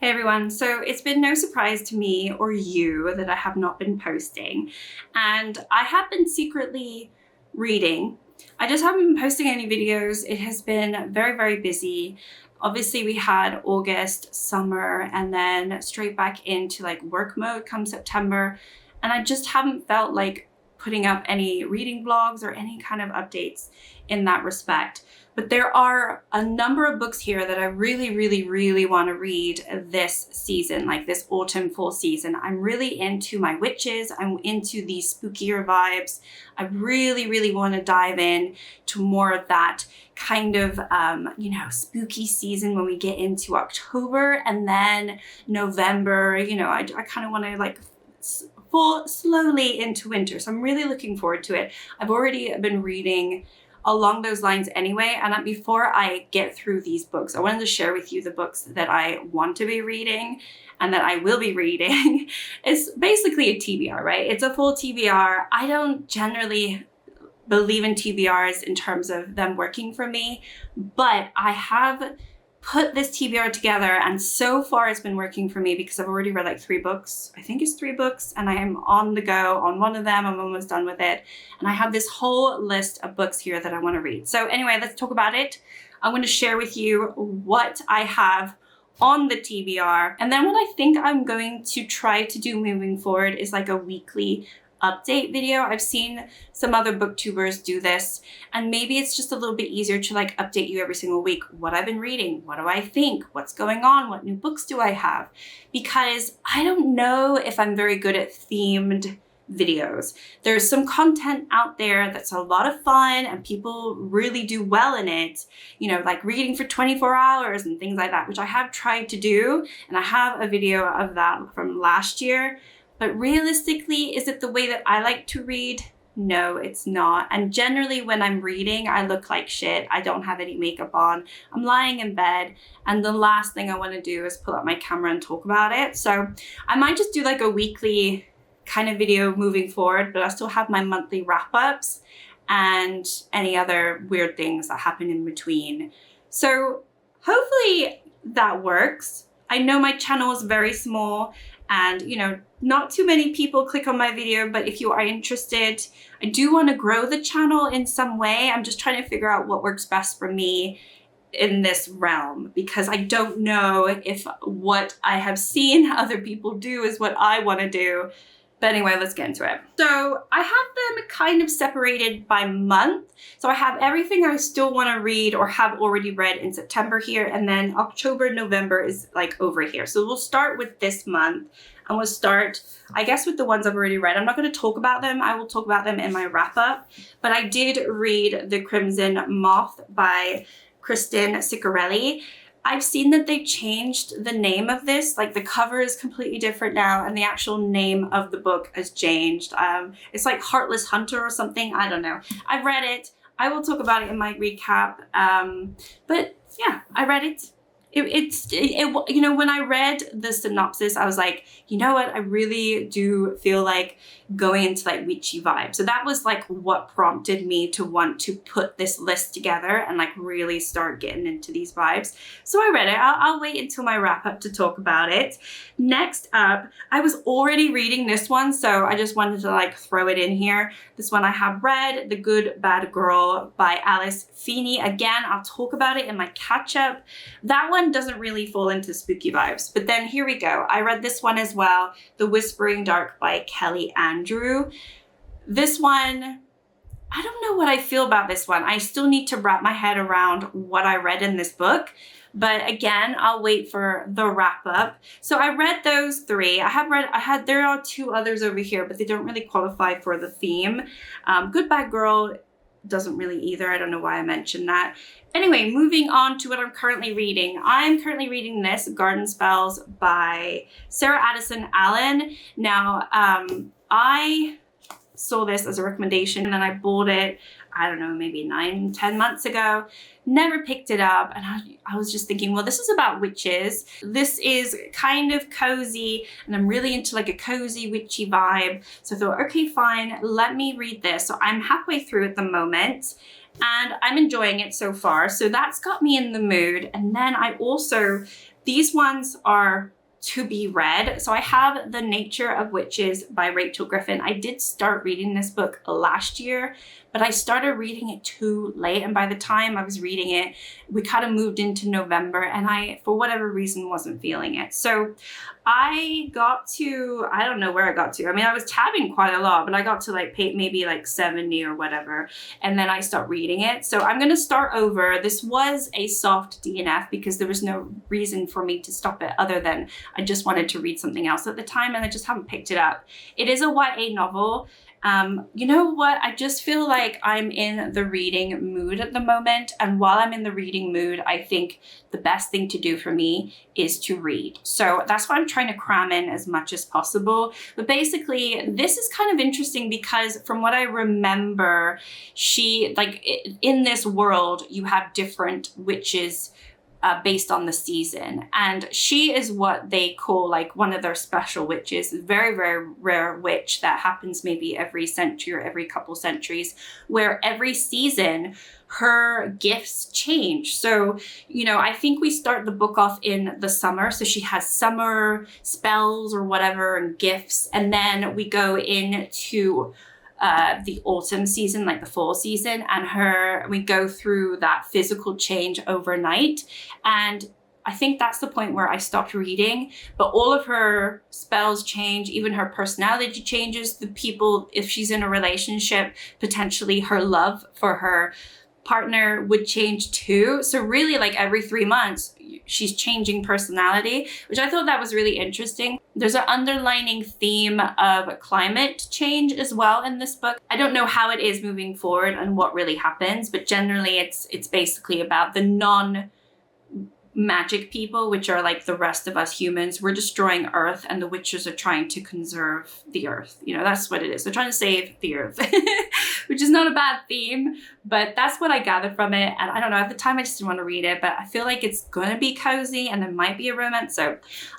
Hey everyone, so it's been no surprise to me or you that I have not been posting, and I have been secretly reading. I just haven't been posting any videos. It has been very, very busy. Obviously we had August, summer, and then straight back into like work mode come September, and I just haven't felt like putting up any reading vlogs or any kind of updates in that respect. But there are a number of books here that I really want to read this season, like this autumn, fall season. I'm really into my witches. I'm into these spookier vibes. I really want to dive in to more of that kind of, spooky season when we get into October and then November. I kind of want to like fall slowly into winter. So I'm really looking forward to it. I've already been reading along those lines anyway. And before I get through these books, I wanted to share with you the books that I want to be reading and that I will be reading. It's basically a TBR, right? It's a full TBR. I don't generally believe in TBRs in terms of them working for me, but I have put this TBR together and so far it's been working for me because I've already read like 3 books. I think it's 3 books and I am on the go on one of them. I'm almost done with it. And I have this whole list of books here that I want to read. So anyway, let's talk about it. I'm going to share with you what I have on the TBR. And then what I think I'm going to try to do moving forward is like a weekly update video. I've seen some other booktubers do this, and maybe it's just a little bit easier to like update you every single week. What I've been reading, what do I think, what's going on, what new books do I have? Because I don't know if I'm very good at themed videos. There's some content out there that's a lot of fun and people really do well in it, like reading for 24 hours and things like that, which I have tried to do, and I have a video of that from last year. But realistically, is it the way that I like to read? No, it's not. And generally when I'm reading, I look like shit. I don't have any makeup on. I'm lying in bed. And the last thing I want to do is pull up my camera and talk about it. So I might just do like a weekly kind of video moving forward, but I still have my monthly wrap-ups and any other weird things that happen in between. So hopefully that works. I know my channel is very small and, not too many people click on my video, but if you are interested, I do want to grow the channel in some way. I'm just trying to figure out what works best for me in this realm, because I don't know if what I have seen other people do is what I want to do. But anyway, let's get into it. So I have them kind of separated by month. So I have everything I still want to read or have already read in September here. And then October, November is like over here. So we'll start with this month and we'll start, I guess, with the ones I've already read. I'm not going to talk about them. I will talk about them in my wrap up. But I did read The Crimson Moth by Kristen Ciccarelli. I've seen that they changed the name of this, like the cover is completely different now and the actual name of the book has changed. It's like Heartless Hunter or something, I don't know. I've read it, I will talk about it in my recap, but yeah, I read it. When I read the synopsis, I was like, you know what, I really do feel like going into like witchy vibes. So that was like what prompted me to want to put this list together and like really start getting into these vibes. So I read it. I'll wait until my wrap up to talk about it. Next up, I was already reading this one, so I just wanted to like throw it in here. This one I have read, The Good Bad Girl by Alice Feeney. Again, I'll talk about it in my catch up. That one doesn't really fall into spooky vibes, but then here we go. I read this one as well, The Whispering Dark by Kelly Andrew. This one, I don't know what I feel about this one. I still need to wrap my head around what I read in this book, but again, I'll wait for the wrap up. So I read those 3. There are 2 others over here, but they don't really qualify for the theme. Good Bad Girl doesn't really either. I don't know why I mentioned that. Anyway, moving on to what I'm currently reading. I'm currently reading this, Garden Spells by Sarah Addison Allen. Now, I saw this as a recommendation and then I bought it, I don't know, maybe 9-10 months ago. Never picked it up, and I was just thinking, well, this is about witches. This is kind of cozy, and I'm really into like a cozy witchy vibe. So I thought, okay, fine, let me read this. So I'm halfway through at the moment, and I'm enjoying it so far. So that's got me in the mood. And then I also these ones are to be read. So I have The Nature of Witches by Rachel Griffin. I did start reading this book last year, but I started reading it too late. And by the time I was reading it, we kind of moved into November and I, for whatever reason, wasn't feeling it. So I got to, I don't know where I got to. I mean, I was tabbing quite a lot, but I got to like maybe like 70 or whatever. And then I stopped reading it. So I'm going to start over. This was a soft DNF because there was no reason for me to stop it other than I just wanted to read something else at the time and I just haven't picked it up. It is a YA novel. You know what? I just feel like I'm in the reading mood at the moment. And while I'm in the reading mood, I think the best thing to do for me is to read. So that's why I'm trying to cram in as much as possible. But basically, this is kind of interesting because from what I remember, in this world, you have different witches based on the season. And she is what they call like one of their special witches, a very, very rare witch that happens maybe every century or every couple centuries, where every season her gifts change. So, you know, I think we start the book off in the summer. So she has summer spells or whatever and gifts. And then we go into the autumn season, like the fall season, and we go through that physical change overnight. And I think that's the point where I stopped reading, but all of her spells change, even her personality changes. The people, if she's in a relationship, potentially her love for her partner would change too. So really like every 3 months, she's changing personality, which I thought that was really interesting. There's an underlining theme of climate change as well in this book. I don't know how it is moving forward and what really happens, but generally it's basically about the non-magic people, which are like the rest of us humans. We're destroying Earth and the witches are trying to conserve the Earth. You know, that's what it is. They're trying to save the Earth, which is not a bad theme, but that's what I gathered from it. And I don't know, at the time I just didn't want to read it, but I feel like it's going to be cozy and there might be a romance. So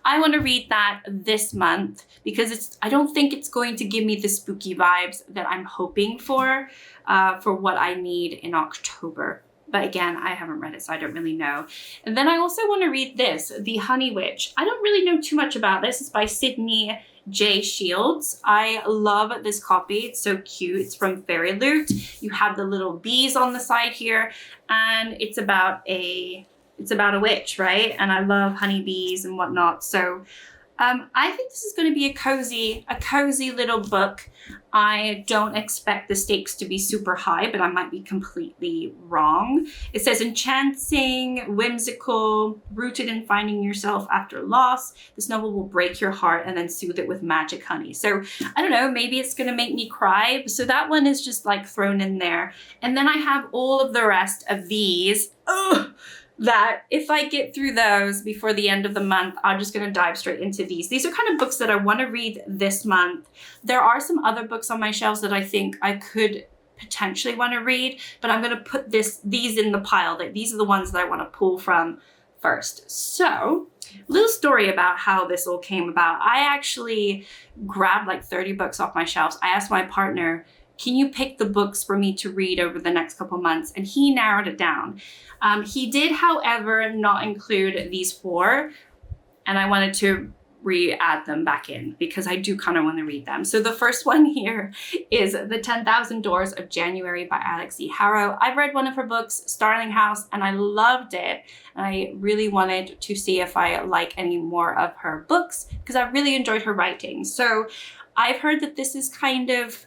I want to read that this month because I don't think it's going to give me the spooky vibes that I'm hoping for what I need in October. But again, I haven't read it, so I don't really know. And then I also want to read this, The Honey Witch. I don't really know too much about this. It's by Sydney J. Shields. I love this copy. It's so cute. It's from Fairy Loot. You have the little bees on the side here, and it's about a witch, right? And I love honeybees and whatnot. So I think this is going to be a cozy little book. I don't expect the stakes to be super high, but I might be completely wrong. It says enchanting, whimsical, rooted in finding yourself after loss. This novel will break your heart and then soothe it with magic honey. So I don't know, maybe it's going to make me cry. So that one is just like thrown in there. And then I have all of the rest of these. That if I get through those before the end of the month, I'm just going to dive straight into these. These are kind of books that I want to read this month. There are some other books on my shelves that I think I could potentially want to read, but I'm going to put these in the pile. These are the ones that I want to pull from first. So, a little story about how this all came about. I actually grabbed like 30 books off my shelves. I asked my partner, can you pick the books for me to read over the next couple months? And he narrowed it down. He did, however, not include these 4, and I wanted to re-add them back in because I do kind of want to read them. So the first one here is The 10,000 Doors of January by Alex E. Harrow. I've read one of her books, Starling House, and I loved it. And I really wanted to see if I like any more of her books because I really enjoyed her writing. So I've heard that this is kind of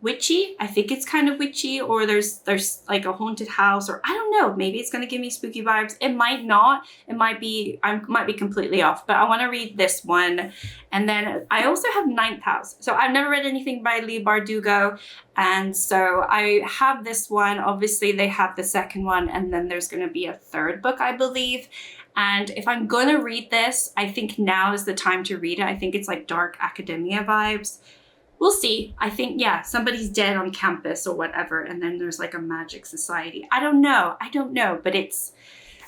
witchy. I think it's kind of witchy, or there's like a haunted house, or I don't know, maybe it's going to give me spooky vibes. It might not. It might be, I might be completely off, but I want to read this one. And then I also have Ninth House. So I've never read anything by Leigh Bardugo, and so I have this one. Obviously they have the second one, and then there's going to be a third book, I believe. And if I'm going to read this, I think now is the time to read it. I think it's like dark academia vibes. We'll see. I think, yeah, somebody's dead on campus or whatever, and then there's like a magic society. I don't know, but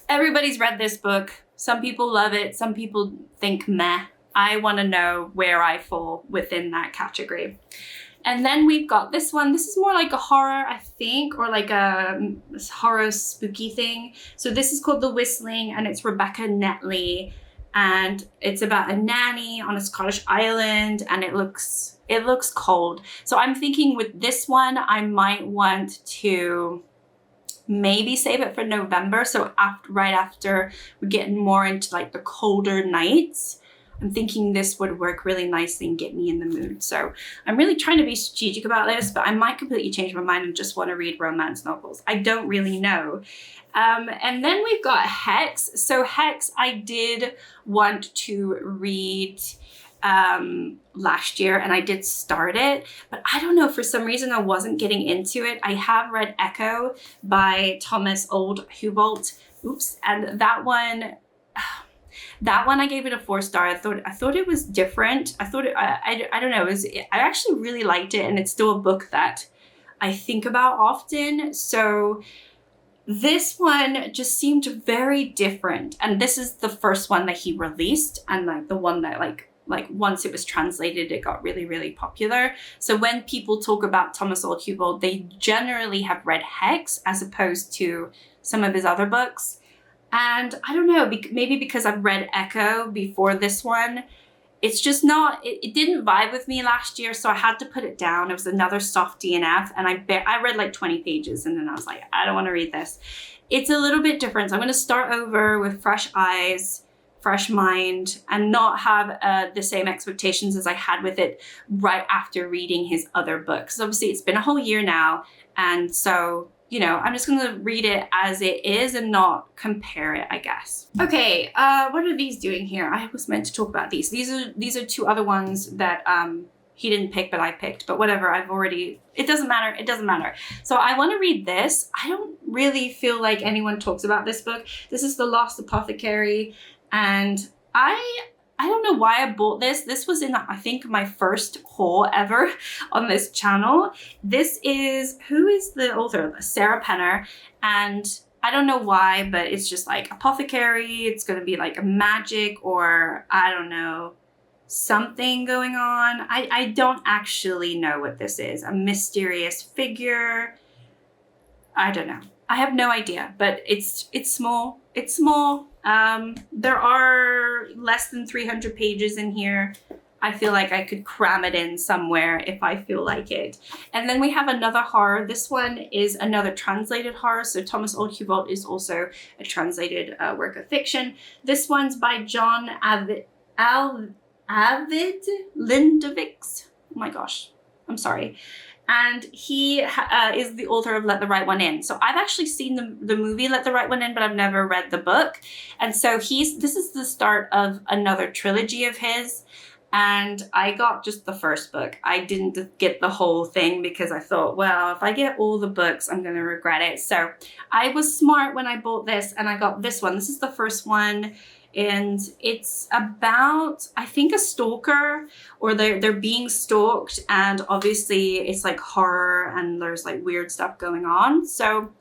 everybody's read this book. Some people love it. Some people think meh. I want to know where I fall within that category. And then we've got this one. This is more like a horror, I think, or like a horror spooky thing. So this is called The Whistling, and it's Rebecca Netley. And it's about a nanny on a Scottish island, and it looks cold. So I'm thinking with this one, I might want to maybe save it for November. So right after we're getting more into like the colder nights, I'm thinking this would work really nicely and get me in the mood. So I'm really trying to be strategic about this, but I might completely change my mind and just want to read romance novels. I don't really know. And then we've got Hex. So Hex, I did want to read last year, and I did start it, but I don't know, for some reason I wasn't getting into it. I have read Echo by Thomas Oldhubelt. Oops. And that one I gave it a 4-star. I thought it was different. I don't know. I actually really liked it, and it's still a book that I think about often. So this one just seemed very different. And this is the first one that he released, and like the one that like once it was translated, it got really, really popular. So when people talk about Thomas Oldhubelt, they generally have read Hex as opposed to some of his other books. And I don't know, maybe because I've read Echo before this one, it's just not, it didn't vibe with me last year, so I had to put it down. It was another soft DNF, and I read like 20 pages, and then I was like, I don't want to read this. It's a little bit different. So I'm going to start over with fresh eyes, fresh mind, and not have the same expectations as I had with it right after reading his other books. Obviously, it's been a whole year now, and so, you know, I'm just going to read it as it is and not compare it, I guess. Okay, what are these doing here? I was meant to talk about these. These are two other ones that he didn't pick, but I picked. But whatever, it doesn't matter. It doesn't matter. So I want to read this. I don't really feel like anyone talks about this book. This is The Lost Apothecary. And I don't know why I bought this. This was in, I think, my first haul ever on this channel. This is, who is the author? Sarah Penner. And I don't know why, but it's just like apothecary. It's going to be like a magic, or I don't know, something going on. I don't actually know what this is. A mysterious figure. I don't know. I have no idea, but it's small. It's small. There are less than 300 pages in here. I feel like I could cram it in somewhere if I feel like it. And then we have another horror. This one is another translated horror. So Thomas Oldhubelt is also a translated work of fiction. This one's by John Avid Lindovix. Oh my gosh, I'm sorry. And he is the author of Let the Right One In. So I've actually seen the movie Let the Right One In, but I've never read the book. And so this is the start of another trilogy of his. And I got just the first book. I didn't get the whole thing because I thought, well, if I get all the books, I'm going to regret it. So I was smart when I bought this, and I got this one. This is the first one. And it's about, I think, a stalker, or they're being stalked, and obviously it's like horror and there's like weird stuff going on. So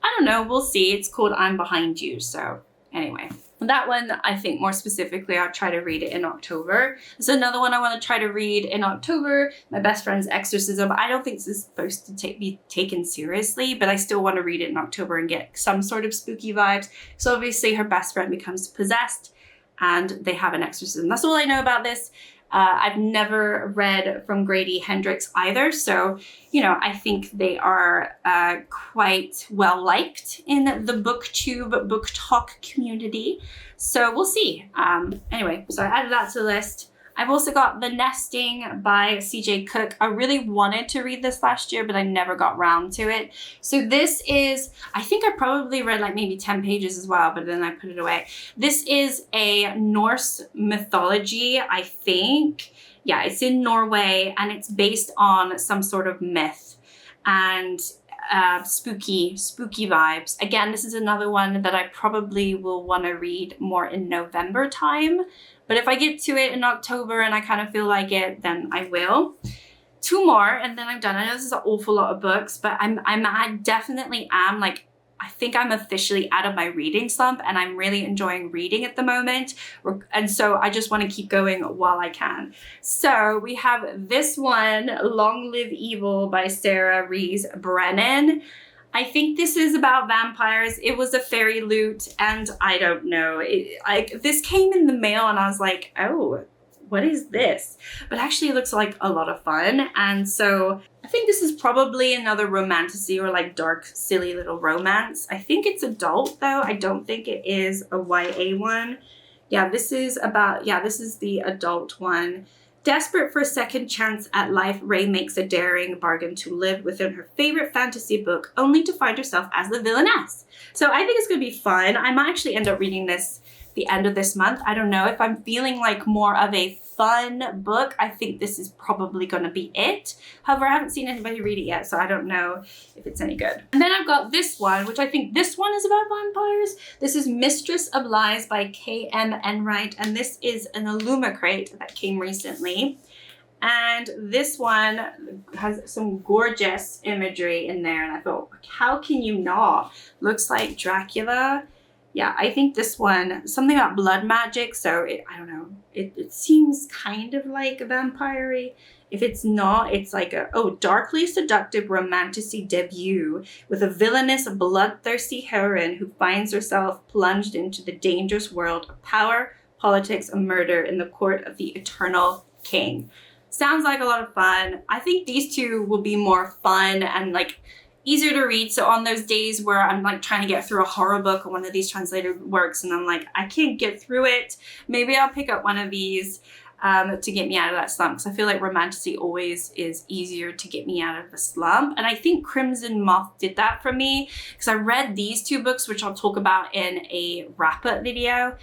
I don't know, we'll see. It's called I'm Behind You. So anyway, that one, I think more specifically, I'll try to read it in October. There's another one I want to try to read in October, My Best Friend's Exorcism. I don't think this is supposed to be taken seriously, but I still want to read it in October and get some sort of spooky vibes. So obviously her best friend becomes possessed and they have an exorcism. That's all I know about this. I've never read from Grady Hendrix either. So, you know, I think they are quite well liked in the booktube, book talk community. So we'll see. Anyway, so I added that to the list. I've also got The Nesting by CJ Cook. I really wanted to read this last year, but I never got round to it. So this is, I think I probably read like maybe 10 pages as well, but then I put it away. This is a Norse mythology, I think. Yeah, it's in Norway, and it's based on some sort of myth and spooky vibes. Again, this is another one that I probably will want to read more in November time. But if I get to it in October and I kind of feel like it, then I will. 2 more and then I'm done. I know this is an awful lot of books, but I definitely am like, I think I'm officially out of my reading slump and I'm really enjoying reading at the moment. And so I just want to keep going while I can. So we have this one, Long Live Evil by Sarah Rees Brennan. I think this is about vampires. It was a fairy loot and I don't know. This came in the mail and I was like, oh, what is this? But actually it looks like a lot of fun. And so I think this is probably another romantasy or like dark, silly little romance. I think it's adult though. I don't think it is a YA one. Yeah, this is the adult one. Desperate for a second chance at life, Ray makes a daring bargain to live within her favorite fantasy book, only to find herself as the villainess. So I think it's gonna be fun. I might actually end up reading this the end of this month. I don't know. If I'm feeling like more of a fun book, I think this is probably gonna be it. However, I haven't seen anybody read it yet, so I don't know if it's any good. And then I've got this one, which I think this one is about vampires. This is Mistress of Lies by K.M. Enright, and this is an Illumicrate that came recently. And this one has some gorgeous imagery in there, and I thought, how can you not? Looks like Dracula. Yeah, I think this one, something about blood magic, so I don't know. It seems kind of like a vampire-y. If it's not, it's like a, darkly seductive romantasy debut with a villainous, bloodthirsty heroine who finds herself plunged into the dangerous world of power, politics, and murder in the court of the eternal king. Sounds like a lot of fun. I think these two will be more fun and like easier to read. So on those days where I'm like trying to get through a horror book or one of these translated works and I'm like, I can't get through it, maybe I'll pick up one of these to get me out of that slump. Because I feel like romantasy always is easier to get me out of the slump. And I think Crimson Moth did that for me because I read these two books, which I'll talk about in a wrap-up video.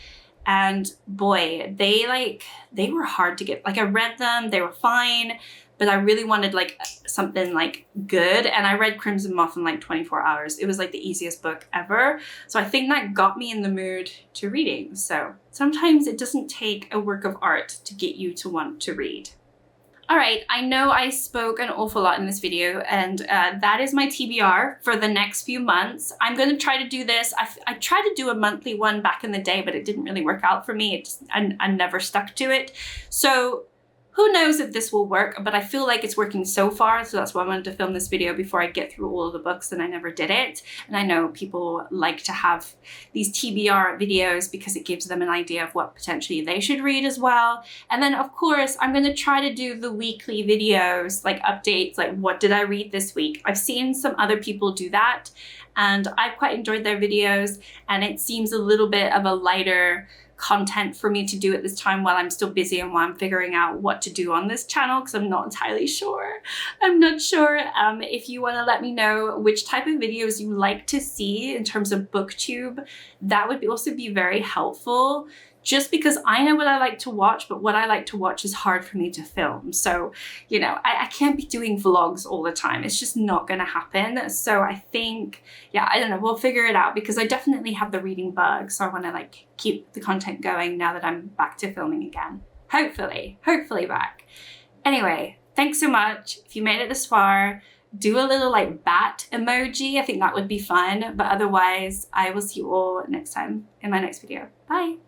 And boy, they were hard to get. Like I read them, they were fine, but I really wanted like something like good. And I read Crimson Moth in like 24 hours. It was like the easiest book ever. So I think that got me in the mood to reading. So sometimes it doesn't take a work of art to get you to want to read. All right, I know I spoke an awful lot in this video, and that is my TBR for the next few months. I'm gonna try to do this. I tried to do a monthly one back in the day, but it didn't really work out for me. I never stuck to it. So who knows if this will work, but I feel like it's working so far, so that's why I wanted to film this video before I get through all of the books, and I never did it. And I know people like to have these TBR videos because it gives them an idea of what potentially they should read as well. And then of course, I'm gonna try to do the weekly videos, like updates, like what did I read this week? I've seen some other people do that, and I've quite enjoyed their videos, and it seems a little bit of a lighter content for me to do at this time while I'm still busy and while I'm figuring out what to do on this channel, because I'm not entirely sure. I'm not sure. If you want to let me know which type of videos you like to see in terms of booktube, that would also be very helpful. Just because I know what I like to watch, but what I like to watch is hard for me to film. So, you know, I can't be doing vlogs all the time. It's just not gonna happen. So I think, yeah, I don't know, we'll figure it out because I definitely have the reading bug. So I wanna like keep the content going now that I'm back to filming again. Hopefully back. Anyway, thanks so much. If you made it this far, do a little like bat emoji. I think that would be fun. But otherwise, I will see you all next time in my next video. Bye.